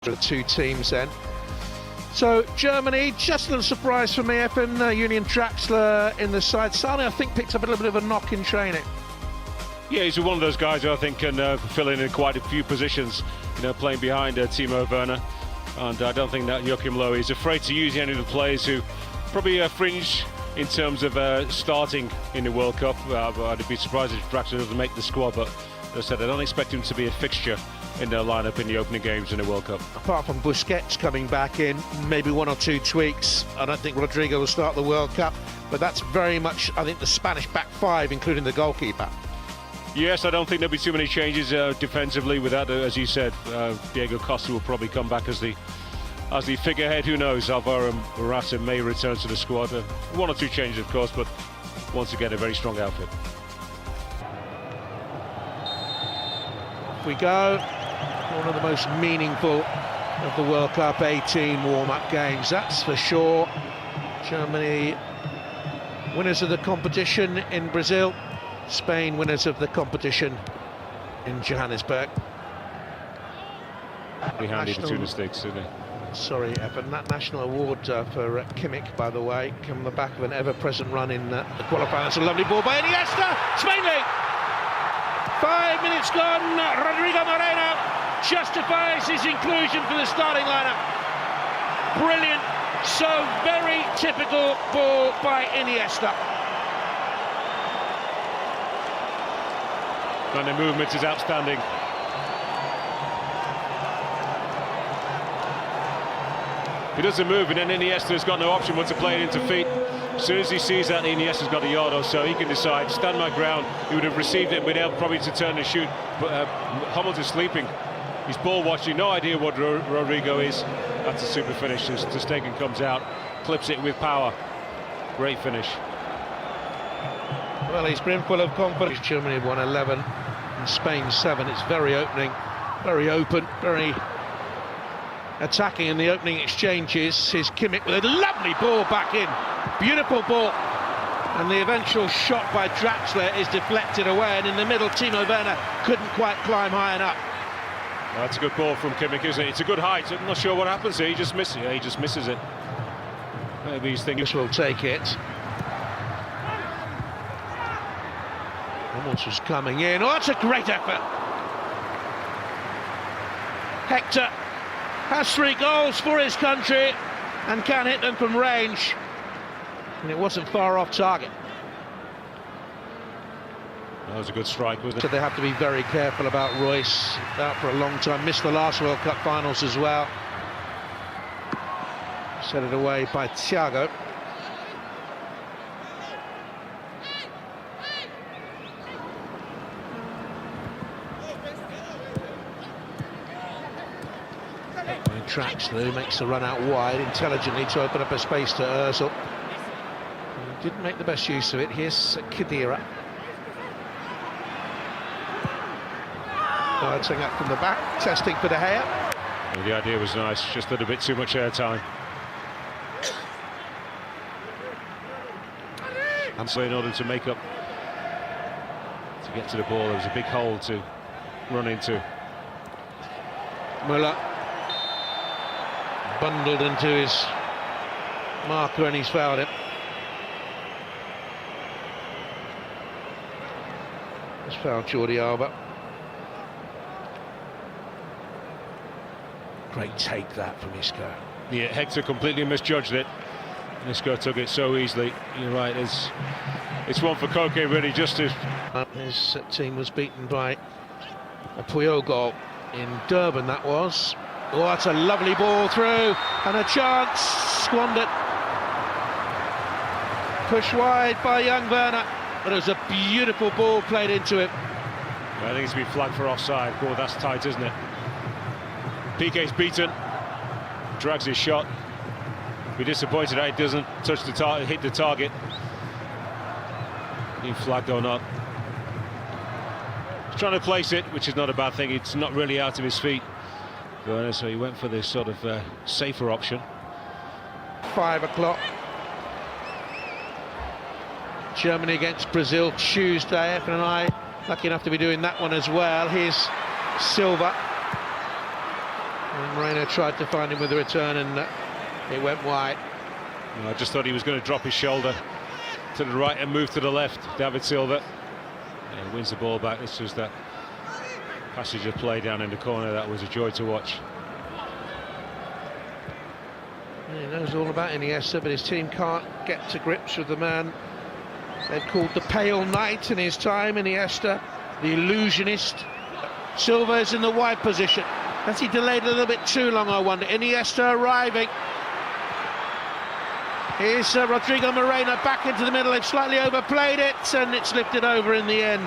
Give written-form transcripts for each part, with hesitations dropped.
The two teams then. So Germany, just a little surprise for me. Julian Draxler in the side. Sane, I think, picked up a little bit of a knock in training. Yeah, he's one of those guys who I think can fill in quite a few positions, playing behind Timo Werner. And I don't think that Joachim Löw is afraid to use any of the players who probably fringe in terms of starting in the World Cup. But I'd be surprised if Draxler doesn't make the squad. But as I said, I don't expect him to be a fixture in their lineup in the opening games in the World Cup. Apart from Busquets coming back in, maybe one or two tweaks. I don't think Rodrigo will start the World Cup, but that's very much, I think, the Spanish back five, including the goalkeeper. Yes, I don't think there'll be too many changes defensively with that. As you said, Diego Costa will probably come back as the figurehead. Who knows? Alvaro Morata may return to the squad. One or two changes, of course, but once again, a very strong outfit. Off we go. One of the most meaningful of the World Cup 18 warm-up games, that's for sure. Germany, winners of the competition in Brazil. Spain, winners of the competition in Johannesburg. Be handy between the sticks, isn't it? Sorry, Evan, that national award for Kimmich, by the way, come on the back of an ever-present run in the qualifying. That's a lovely ball by Iniesta. Spain lead. 5 minutes gone. Rodrigo Moreno justifies his inclusion for the starting lineup. Brilliant. So very typical ball by Iniesta. And the movement is outstanding. He does the move, and then Iniesta's got no option but to play it into feet. As soon as he sees that Iniesta's got a yard or so, he can decide, stand my ground. He would have received it and been able probably to turn and shoot. But Hummels is sleeping. He's ball watching, no idea what Rodrigo is. That's a super finish. As Ter Stegen comes out, clips it with power. Great finish. Well, he's brimful of confidence. Germany have won 11 and Spain 7. It's very open, very attacking in the opening exchanges. Here's Kimmich with a lovely ball back in. Beautiful ball. And the eventual shot by Draxler is deflected away, and in the middle, Timo Werner couldn't quite climb high enough. That's a good ball from Kimmich, isn't it? It's a good height. I'm not sure what happens here. He just misses it. Yeah, he just misses it. Maybe he's thinking... Will take it. Hummels was coming in. Oh, that's a great effort. Hector has 3 goals for his country and can hit them from range. And it wasn't far off target. That was a good strike, wasn't it? So they have to be very careful about Royce. Out for a long time. Missed the last World Cup finals as well. Set it away by Thiago. Draxler makes the run out wide intelligently to open up a space to Ozil. He didn't make the best use of it. Here's Khedira. Darting up from the back, testing for De Gea. Well, the idea was nice, just a little bit too much airtime. And so in order to make up, to get to the ball, there was a big hole to run into. Müller bundled into his marker and he's fouled it. He's fouled Jordi Alba. Great take that from Isco. Yeah, Hector completely misjudged it. Isco took it so easily. You're right, it's one for Koke really, just to... His team was beaten by a Puyol goal in Durban, that was. Oh, that's a lovely ball through, and a chance squandered. Pushed wide by young Werner, but it was a beautiful ball played into him. I think it's been flagged for offside. Oh, that's tight, isn't it? Piqué's beaten, drags his shot. Be disappointed that he doesn't touch the target, hit the target. Being flagged or not. He's trying to place it, which is not a bad thing. It's not really out of his feet. So he went for this sort of safer option. 5 o'clock. Germany against Brazil Tuesday. Evan and I lucky enough to be doing that one as well. Here's Silva. And Moreno tried to find him with the return, and it went wide. I just thought he was going to drop his shoulder to the right and move to the left. David Silva wins the ball back. This was that passage of play down in the corner. That was a joy to watch. He knows all about Iniesta, but his team can't get to grips with the man they've called the Pale Knight in his time, Iniesta, the illusionist. Silva is in the wide position. Has he delayed a little bit too long, I wonder? Iniesta arriving. Here's Rodrigo Moreno back into the middle. They've slightly overplayed it, and it's lifted over in the end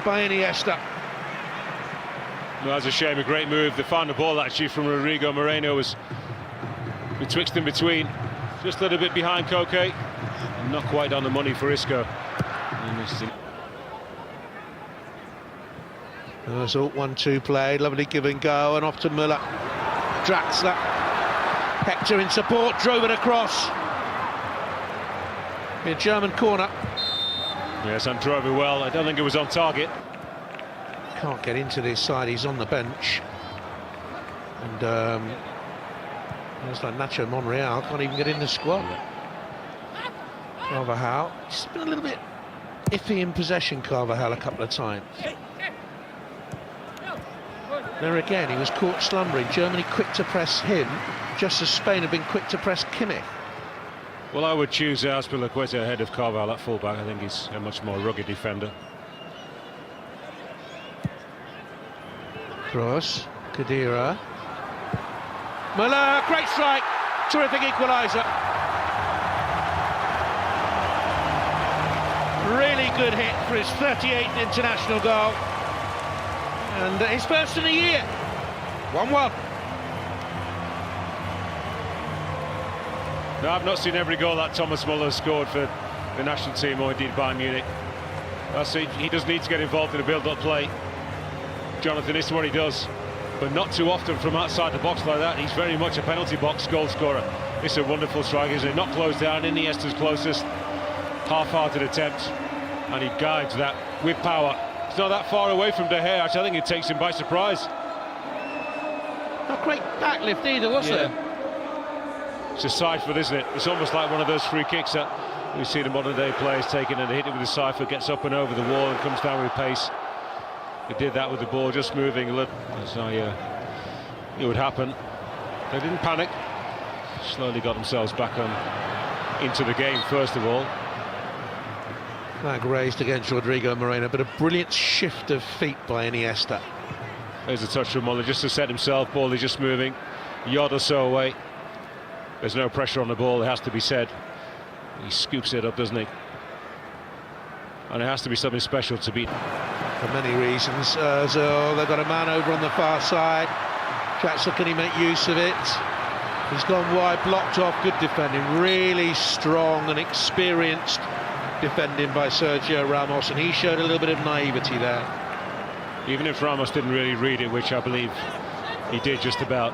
by Iniesta. Well, that's a shame, a great move. The final ball actually from Rodrigo Moreno was betwixt and between. Just a little bit behind Koke. Not quite on the money for Isco. There's all 1-2 play, lovely give and go, and off to Müller. Draxler. Hector in support, drove it across. A German corner. Yes, and drove it well. I don't think it was on target. Can't get into this side, he's on the bench. And it's like Nacho Monreal, can't even get in the squad. Carvajal, he's been a little bit iffy in possession, Carvajal, a couple of times. There again, he was caught slumbering. Germany quick to press him, just as Spain have been quick to press Kimmich. Well, I would choose Azpilicueta ahead of Carvalho at fullback. I think he's a much more rugged defender. Cross, Khedira. Müller, great strike, terrific equaliser. Really good hit for his 38th international goal. And his first in a year. 1-1. No, I've not seen every goal that Thomas Müller has scored for the national team or indeed Bayern Munich. He does need to get involved in a build-up play. Jonathan, this is what he does, but not too often from outside the box like that. He's very much a penalty box goal scorer. It's a wonderful strike, isn't it? Not closed down, Iniesta's closest, half-hearted attempt, and he guides that with power. It's not that far away from De Gea. Actually, I think it takes him by surprise. Not great backlift either, was there? It's a side foot, isn't it? It's almost like one of those free kicks that we see the modern day players taking, and they hit it with a side foot, gets up and over the wall and comes down with pace. He did that with the ball just moving a little, as it would happen. They didn't panic. Slowly got themselves back on into the game first of all. Flag raised against Rodrigo Moreno, but a brilliant shift of feet by Iniesta. There's a touch from Muller just to set himself. Ball is just moving, a yard or so away. There's no pressure on the ball, it has to be said. He scoops it up, doesn't he? And it has to be something special to beat. For many reasons. So they've got a man over on the far side. Draxler, can he make use of it? He's gone wide, blocked off, good defending. Really strong and experienced defending by Sergio Ramos, and he showed a little bit of naivety there. Even if Ramos didn't really read it, which I believe he did just about,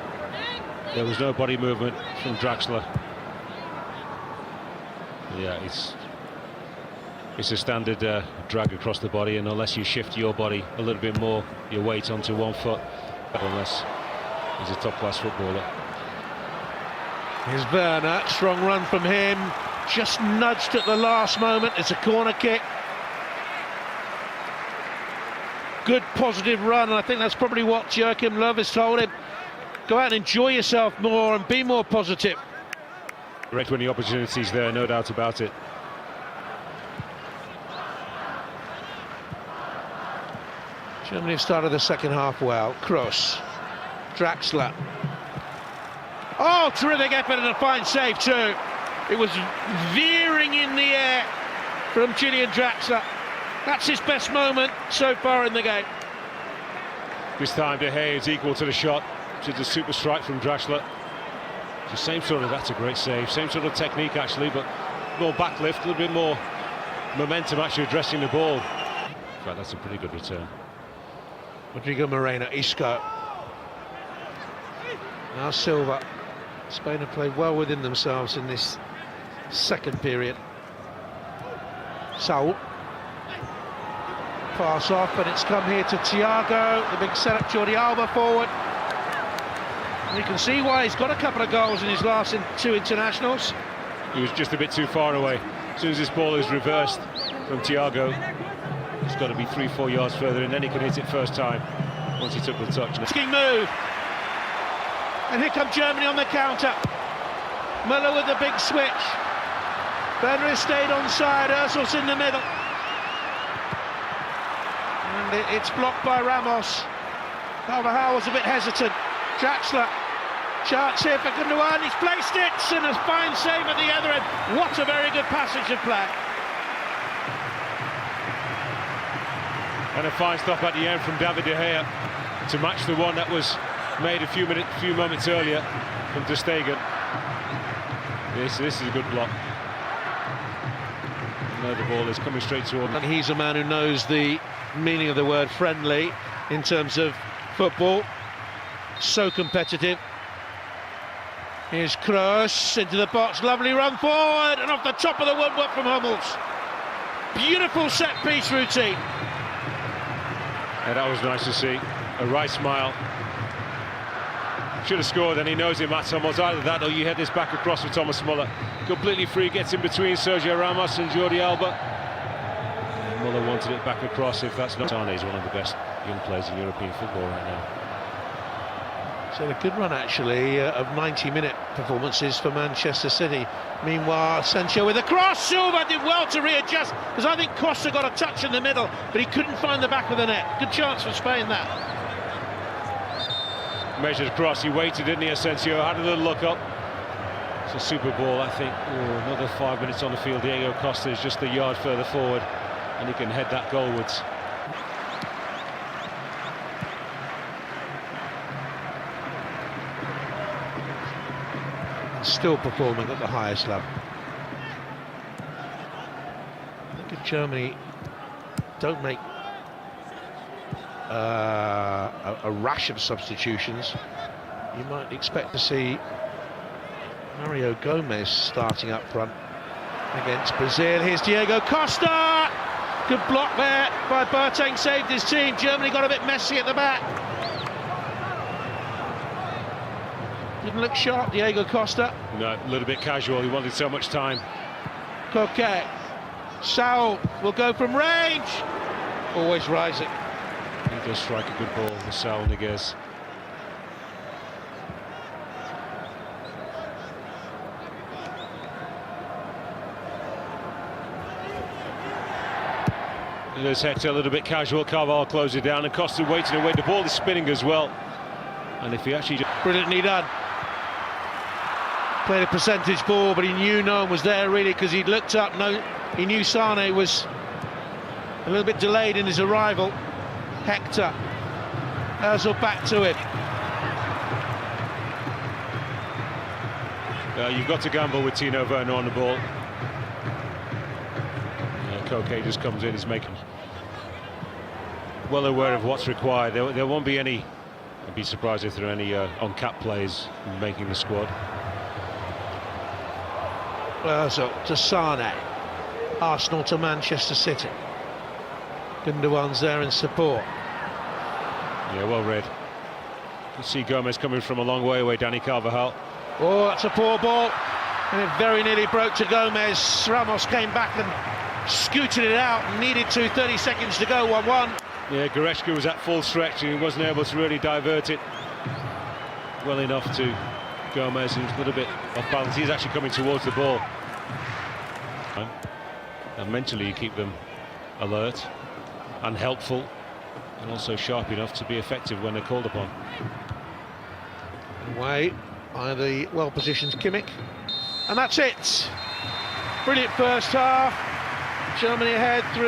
there was no body movement from Draxler. Yeah, it's a standard drag across the body, and unless you shift your body a little bit more, your weight onto one foot, unless he's a top-class footballer. Here's Werner, strong run from him, just nudged at the last moment. It's a corner kick. Good positive run, and I think that's probably what Joachim Löw has told him. Go out and enjoy yourself more and be more positive. Great when the opportunity's there, no doubt about it. Germany have started the second half well. Kroos, Draxler. Oh, terrific effort and a fine save too. It was veering in the air from Julian Draxler. That's his best moment so far in the game. This time De Gea is equal to the shot, which is a super strike from Draxler. It's the same sort of, that's a great save, same sort of technique actually, but more backlift, a little bit more momentum actually addressing the ball. In fact, that's a pretty good return. Rodrigo Moreno, Isco. Now Silva. Spain have played well within themselves in this second period. Saul. Pass off, and it's come here to Thiago. The big setup, Jordi Alba forward. You can see why he's got a couple of goals in his last two internationals. He was just a bit too far away. As soon as this ball is reversed from Thiago, it's got to be 3-4 yards further, and then he can hit it first time once he took the touch. King move. And here come Germany on the counter. Müller with the big switch. Werner has stayed onside, Özil's in the middle. And it's blocked by Ramos. Carvajal was a bit hesitant. Draxler, chance here for Gundogan, he's placed it, and a fine save at the other end. What a very good passage of play. And a fine stop at the end from David De Gea to match the one that was made a few moments earlier from Ter Stegen. This is a good block. Now the ball is coming straight toward him. And he's a man who knows the meaning of the word friendly in terms of football. So competitive. Here's Kroos into the box, lovely run forward, and off the top of the woodwork from Hummels. Beautiful set-piece routine. Yeah, that was nice to see. A right smile. Should have scored, and he knows it, Mats Hummels. Either that or you head this back across with Thomas Müller. Completely free, gets in between Sergio Ramos and Jordi Alba. And Müller wanted it back across. If that's not... Sane is one of the best young players in European football right now. So a good run, actually, of 90-minute performances for Manchester City. Meanwhile, Sancho with a cross. Silva did well to readjust, because I think Costa got a touch in the middle, but he couldn't find the back of the net. Good chance for Spain, that. Measured cross, he waited, didn't he, Asensio? Had a little look up. It's a super ball, I think. Ooh, another 5 minutes on the field. Diego Costa is just a yard further forward, and he can head that goalwards. Still performing at the highest level. I think if Germany don't make a rash of substitutions, you might expect to see Mario Gomez starting up front against Brazil. Here's Diego Costa. Good block there by Boateng, saved his team. Germany got a bit messy at the back. Didn't look sharp, Diego Costa. No, a little bit casual. He wanted so much time. Coquet. Saul will go from range. Always rising. He does strike a good ball, the Saul Niguez. There's Hector, a little bit casual. Carvalho closes it down, and Costa waiting away. The ball is spinning as well. And if he actually... Brilliantly done. Played a percentage ball, but he knew no one was there really, because he'd looked up. No, he knew Sane was a little bit delayed in his arrival. Hector. Özil back to him. You've got to gamble with Tino Werner on the ball. Koke just comes in, he's making well aware of what's required. There won't be any... I'd be surprised if there are any on-cap players making the squad. Özil to Sane. Arsenal to Manchester City. Gundogan's there in support. Yeah, well read. You see Gomez coming from a long way away, Dani Carvajal. Oh, that's a poor ball. And it very nearly broke to Gomez. Ramos came back and scooted it out and needed 30 seconds to go, 1-1. Yeah, Goretzka was at full stretch and he wasn't able to really divert it well enough to Gomez, who's a little bit off balance. He's actually coming towards the ball. And mentally you keep them alert and helpful, and also sharp enough to be effective when they're called upon. Away by the well-positioned Kimmich. And that's it. Brilliant first half. Germany ahead through